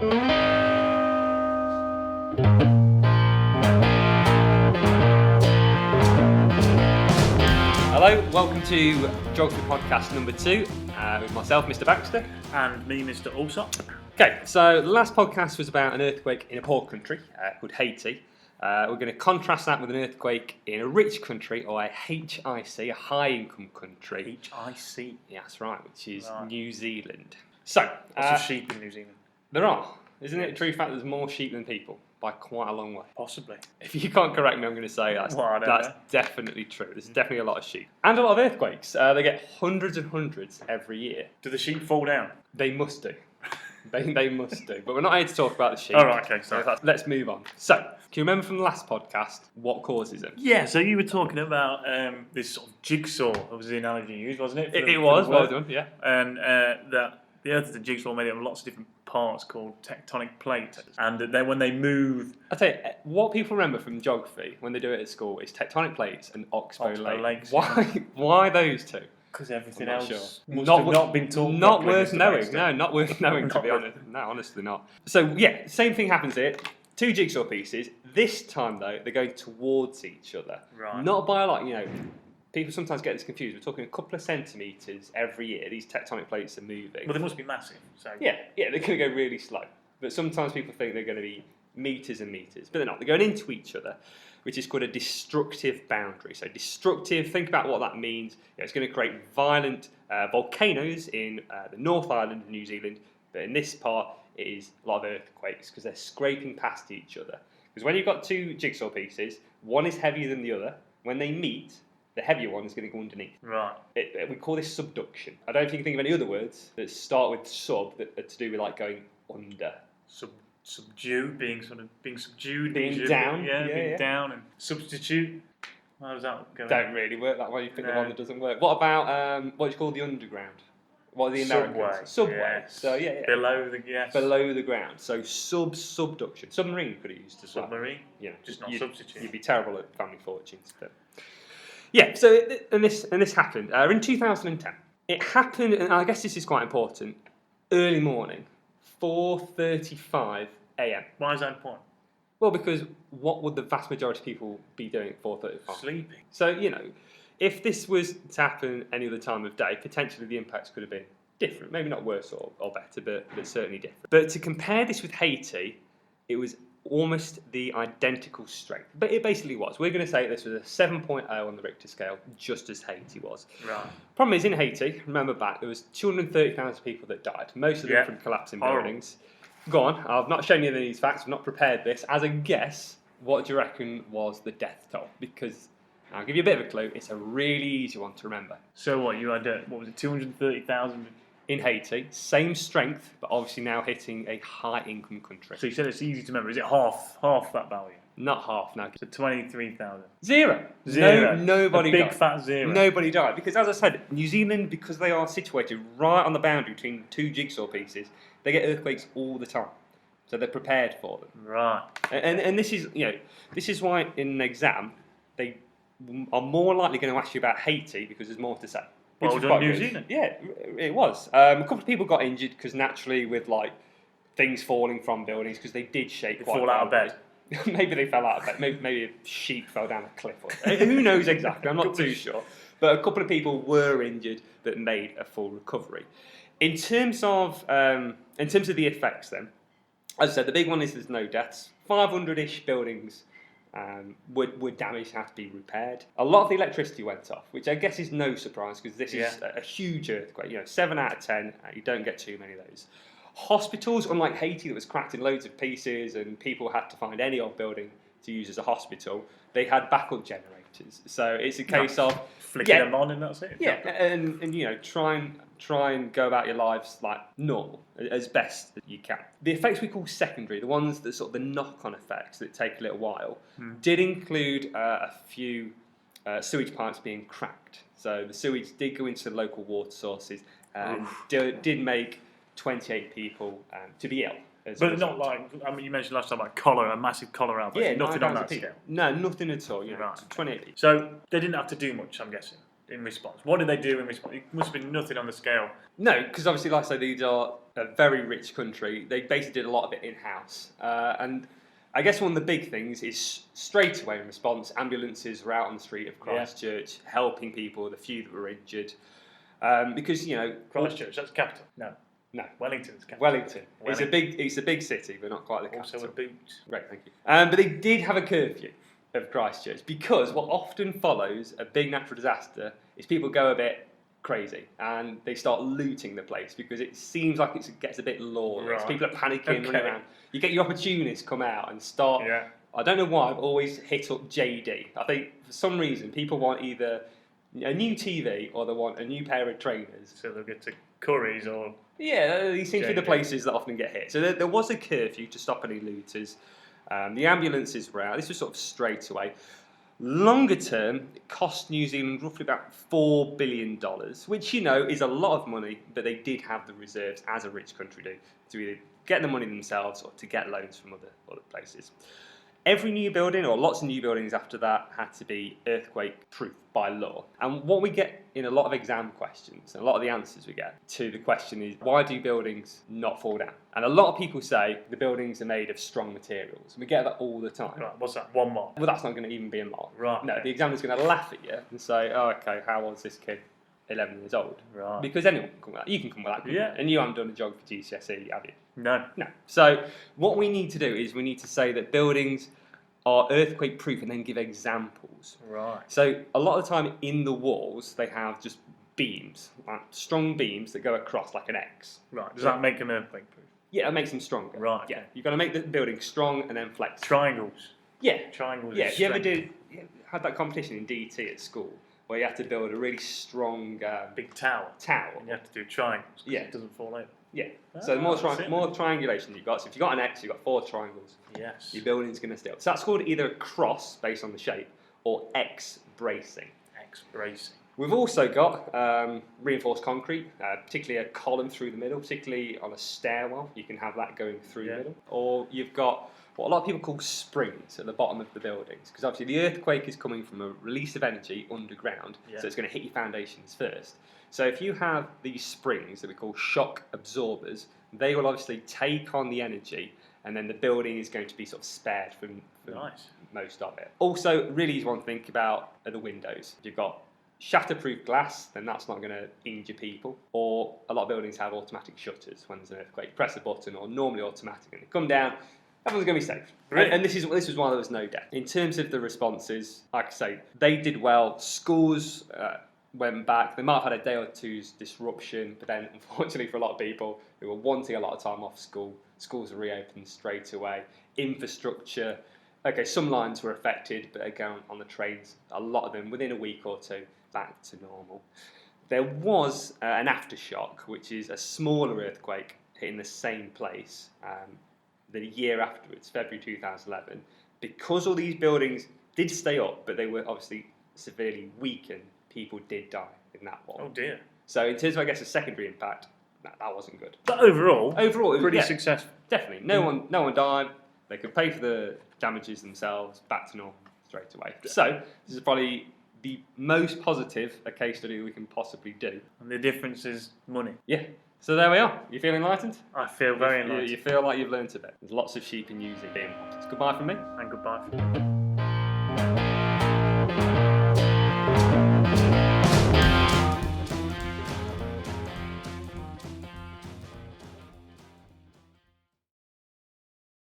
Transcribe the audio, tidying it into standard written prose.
Hello, welcome to Geography Podcast number 2 with myself, Mr. Baxter. And me, Mr. Allsopp. Okay, so the last podcast was about an earthquake in a poor country called Haiti. We're going to contrast that with an earthquake in a rich country, or a HIC, a high-income country. HIC? Yeah, that's right, which is New Zealand. So, lots of sheep in New Zealand. There are. Isn't it a true fact there's more sheep than people? By quite a long way. Possibly. If you can't correct me, I'm going to say that's definitely true. There's definitely a lot of sheep. And a lot of earthquakes. They get hundreds and hundreds every year. Do the sheep fall down? They must do. They must do. But we're not here to talk about the sheep. Oh, right, okay, sorry. Let's move on. So, can you remember from the last podcast what causes them? Yeah, so you were talking about this sort of jigsaw, that was the analogy you used, wasn't it? It was, well done, yeah. And that the Earth is a jigsaw made up of lots of different parts called tectonic plates. And then when they move... I'll tell you, what people remember from geography when they do it at school is tectonic plates and Oxbow Lakes. Why those two? Because everything else must have not been taught. Not worth knowing. No, not worth knowing, to be honest. No, honestly not. So, yeah, same thing happens here. Two jigsaw pieces. This time, though, they're going towards each other. Right. Not by a lot, people sometimes get this confused. We're talking a couple of centimetres every year. These tectonic plates are moving. Well, they must be massive. So. Yeah, they're going to go really slow. But sometimes people think they're going to be metres and metres. But they're not. They're going into each other, which is called a destructive boundary. So destructive, think about what that means. It's going to create violent volcanoes in the North Island of New Zealand. But in this part, it is a lot of earthquakes because they're scraping past each other. Because when you've got two jigsaw pieces, one is heavier than the other. When they meet, the heavier one is going to go underneath. Right. We call this subduction. I don't know if you can think of any other words that start with sub that are to do with like going under. Subdue, being subdued. Being down. Being down. And substitute. How does that go? Don't really work that way. You pick the one that doesn't work. What about, what do you call the underground? What are the Americans? Subway. Yes. So, yeah. Below the ground. So, subduction. Submarine could have used as well. Submarine? Yeah. Just not substitute. You'd be terrible at family fortunes. But. Yeah, so, and this happened in 2010. It happened, and I guess this is quite important, early morning, 4:35 a.m. Why is that important? Well, because what would the vast majority of people be doing at 4:35? Sleeping. So, if this was to happen any other time of day, potentially the impacts could have been different. Maybe not worse or better, but certainly different. But to compare this with Haiti, it was almost the identical strength. But it basically was. We're going to say this was a 7.0 on the Richter scale, just as Haiti was. Right. Problem is, in Haiti, remember back, there was 230,000 people that died, most of them from collapsing buildings. Go on, I've not shown you any of these facts, I've not prepared this. As a guess, what do you reckon was the death toll? Because, I'll give you a bit of a clue, it's a really easy one to remember. So what, you had, 230,000? In Haiti, same strength, but obviously now hitting a high-income country. So you said it's easy to remember. Is it half that value? Not half, no. So 23,000. Zero. Nobody died. Big fat zero. Nobody died. Because as I said, New Zealand, because they are situated right on the boundary between two jigsaw pieces, they get earthquakes all the time. So they're prepared for them. Right. And this is, this is why in an exam, they are more likely going to ask you about Haiti because there's more to say. Well done, New Zealand. Yeah, it was. A couple of people got injured because naturally with things falling from buildings because they did shake quite fall out of bed. Maybe they fell out of bed. Maybe a sheep fell down a cliff. Who knows exactly? I'm not too sure. But a couple of people were injured that made a full recovery. In terms of the effects, then, as I said, the big one is there's no deaths. 500-ish buildings were damaged, had to be repaired. A lot of the electricity went off, which I guess is no surprise because this is a huge earthquake. 7 out of 10, you don't get too many of those. Hospitals, unlike Haiti that was cracked in loads of pieces and people had to find any old building to use as a hospital, they had backup generators. So it's a case of flicking them on and that's it. Yeah, and try and go about your lives like normal as best as you can. The effects we call secondary, the ones that sort of the knock-on effects that take a little while, did include a few sewage pipes being cracked. So the sewage did go into the local water sources and did make 28 people to be ill. But not you mentioned last time about cholera, a massive cholera outbreak. Yeah, nothing on that scale. No, nothing at all. Right. 28 people. So they didn't have to do much, I'm guessing. in response? What did they do in response? It must have been nothing on the scale. No, because obviously, like I say, these are a very rich country. They basically did a lot of it in-house. And I guess one of the big things is straight away in response, ambulances were out on the street of Christchurch helping people, the few that were injured. Because, you know... Christchurch, that's the capital? No. Wellington's capital. Wellington. It's a big city, but not quite the capital. Also a boot. Right, thank you. But they did have a curfew of Christchurch because what often follows a big natural disaster is people go a bit crazy and they start looting the place because it seems like it gets a bit lawless. People are panicking, running around. You get your opportunists come out and start. Yeah. I don't know why I've always hit up JD. I think for some reason people want either a new TV or they want a new pair of trainers. So they'll get to Curry's or... Yeah, these seem to be the places that often get hit. So there was a curfew to stop any looters. The ambulances were out. This was sort of straight away. Longer term, it cost New Zealand roughly about $4 billion, which, you know, is a lot of money, but they did have the reserves, as a rich country do, to either get the money themselves or to get loans from other places. Every new building, or lots of new buildings after that, had to be earthquake-proof by law. And what we get in a lot of exam questions, and a lot of the answers we get to the question is, why do buildings not fall down? And a lot of people say the buildings are made of strong materials. And we get that all the time. Right, what's that, 1 mark? Well, that's not going to even be a mark. Right. No, the examiner's going to laugh at you and say, oh, okay, how old is this kid? 11 years old. Right. Because anyone can come with that. You can come with that. Yeah. And you haven't done a geography GCSE, have you? No. No. So what we need to do is we need to say that buildings are earthquake proof and then give examples. Right. So a lot of the time in the walls they have just beams, like strong beams that go across like an X. Right. Does that make them earthquake proof? Yeah, it makes them stronger. Right. Yeah. You've got to make the building strong and then flexible. Triangles. Yeah. Triangles. Yeah. If you ever had that competition in DT at school where you had to build a really strong big tower. And you have to do triangles. Yeah. It doesn't fall over. Yeah. So the more triangulation you've got. So if you've got an X, you've got 4 triangles. Yes. Your building's going to stay up. So that's called either a cross based on the shape or X bracing. X bracing. We've also got reinforced concrete, particularly a column through the middle, particularly on a stairwell. You can have that going through the middle. Or you've got what a lot of people call springs at the bottom of the buildings, because obviously the earthquake is coming from a release of energy underground, so it's going to hit your foundations first. So if you have these springs that we call shock absorbers, they will obviously take on the energy, and then the building is going to be sort of spared from most of it. Also, really easy one to think about are the windows. If you've got shatterproof glass, then that's not going to injure people. Or a lot of buildings have automatic shutters when there's an earthquake. Press a button, or normally automatic, and they come down. Everyone's going to be safe. Really? And this is why there was no death. In terms of the responses, like I say, they did well. Schools went back. They might have had a day or two's disruption, but then unfortunately for a lot of people who were wanting a lot of time off school, schools were reopened straight away. Infrastructure, okay, some lines were affected, but again on the trains, a lot of them within a week or two back to normal. There was an aftershock, which is a smaller earthquake hitting the same place the year afterwards, February 2011, because all these buildings did stay up, but they were obviously severely weakened. People did die in that one. Oh dear. So in terms of, I guess, a secondary impact, that wasn't good. But overall, it was pretty successful. Definitely. No one died. They could pay for the damages themselves, back to normal straight away. So this is probably the most positive a case study we can possibly do. And the difference is money. Yeah. So there we are. You feel enlightened? I feel very enlightened. You feel like you've learnt a bit. There's lots of sheep in New Zealand. It's goodbye from me. And goodbye from you.